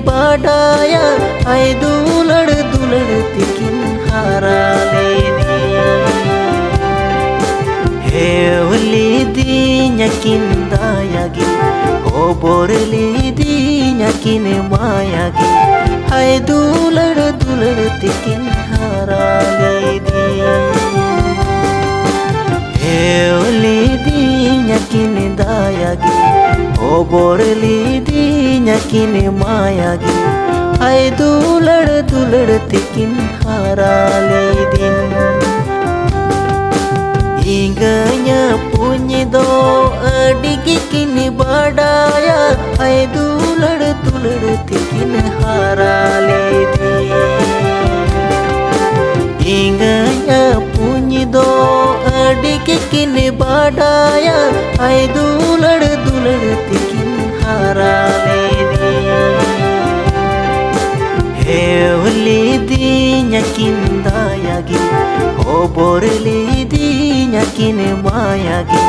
बाडाया आई दुलड़ दुलड़ तिकिन हारा लेदी हेवली दी नकिन दायागी ओबोरली दी नकिन मायागी आई दुलड़ दुलड़ तिकिन हारा लेदी हेवली दी नकिन दायागी ओबोरली दी नकिन मायागी आई दुलड़ दुलड़ तिकिन हारा लेदी इंगanya punya do adigi kini badaya ai dulad dulad tikin hara ledi inganya punya do adigi kini badaya ai dulad dulad tikin hara ledi hevli di nyakin dayagi oborli di नकिन मायागी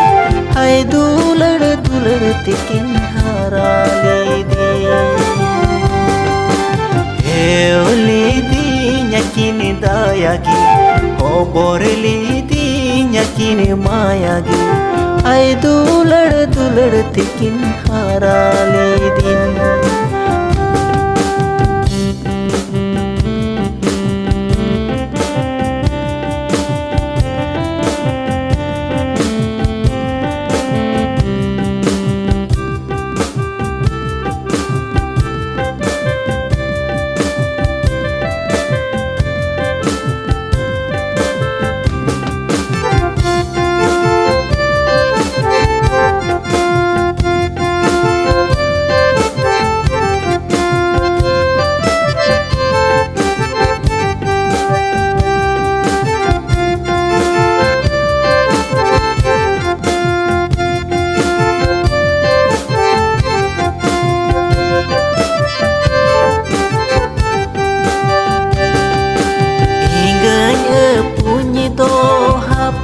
आई दुलड़ दुलड़ तिकिन हारा लेदी heavily दी नकिन दायागी ओबोरली दी नकिन मायागी आई दुलड़ दुलड़ तिकिन हारा लेदी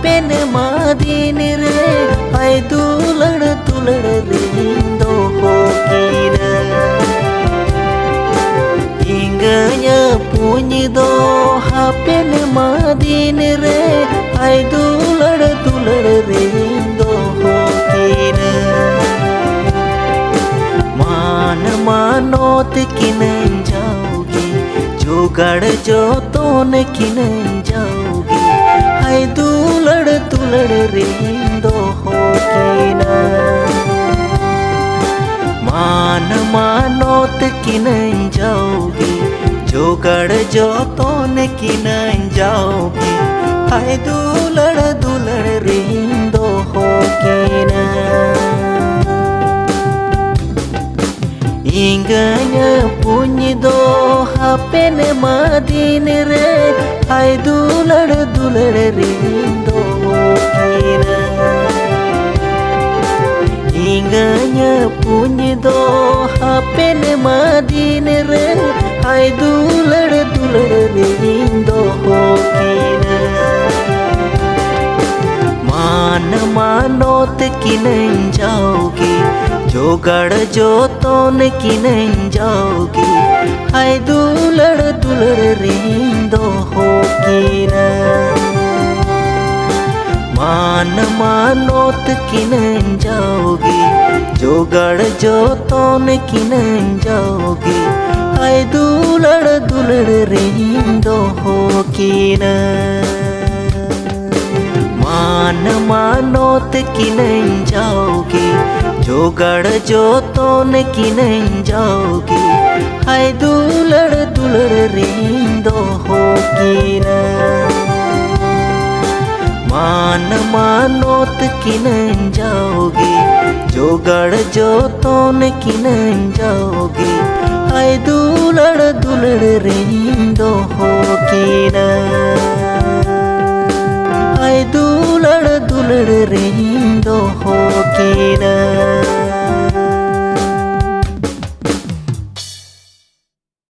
pen मादीन रे आई दुलड़ दुलड़ रिंदो होकीन इंगanya punya do pen मादीन रे आई दुलड़ दुलड़ रिंदो होकीन मान मानोत किनन जाओगी जुगाड़ जो तोन किनन जाओगी आई दुलड़ दुलड़ रिंदो होकीना मान मानोत किनन जाओगी जोगड़ जो तोन किनन जाओगी आई दुलड़ दुलड़ रिंदो होकीना इंगanya punya do पेन मादीन रे आई दुलड़ दुलड़ रिंदो होकीना इंगanya punya do पेन मादीन रे आई दुलड़ दुलड़ रिंदो होकीना मान मानोत किनन जाओगी जोगड़ जो तोन किनन जाओगी आई दुलड़ दुलड़ रिंदो होकीना मान मानोत किनन जाओगी जोगड़ जो तोन किनन जाओगी आई दुलड़ दुलड़ रिंदो होकीना मान मानोत किनन जाओगी जोगड़ जो तोन किनन जाओगी आई दुलड़ दुलड़ रिंदो होकीना मान मानोत किनन जाओगी जोगड़ जो तोन किनन जाओगी आई दुलड़ दुलड़ रिंदो होकीना आई दुलड़ दुलड़ रिंदो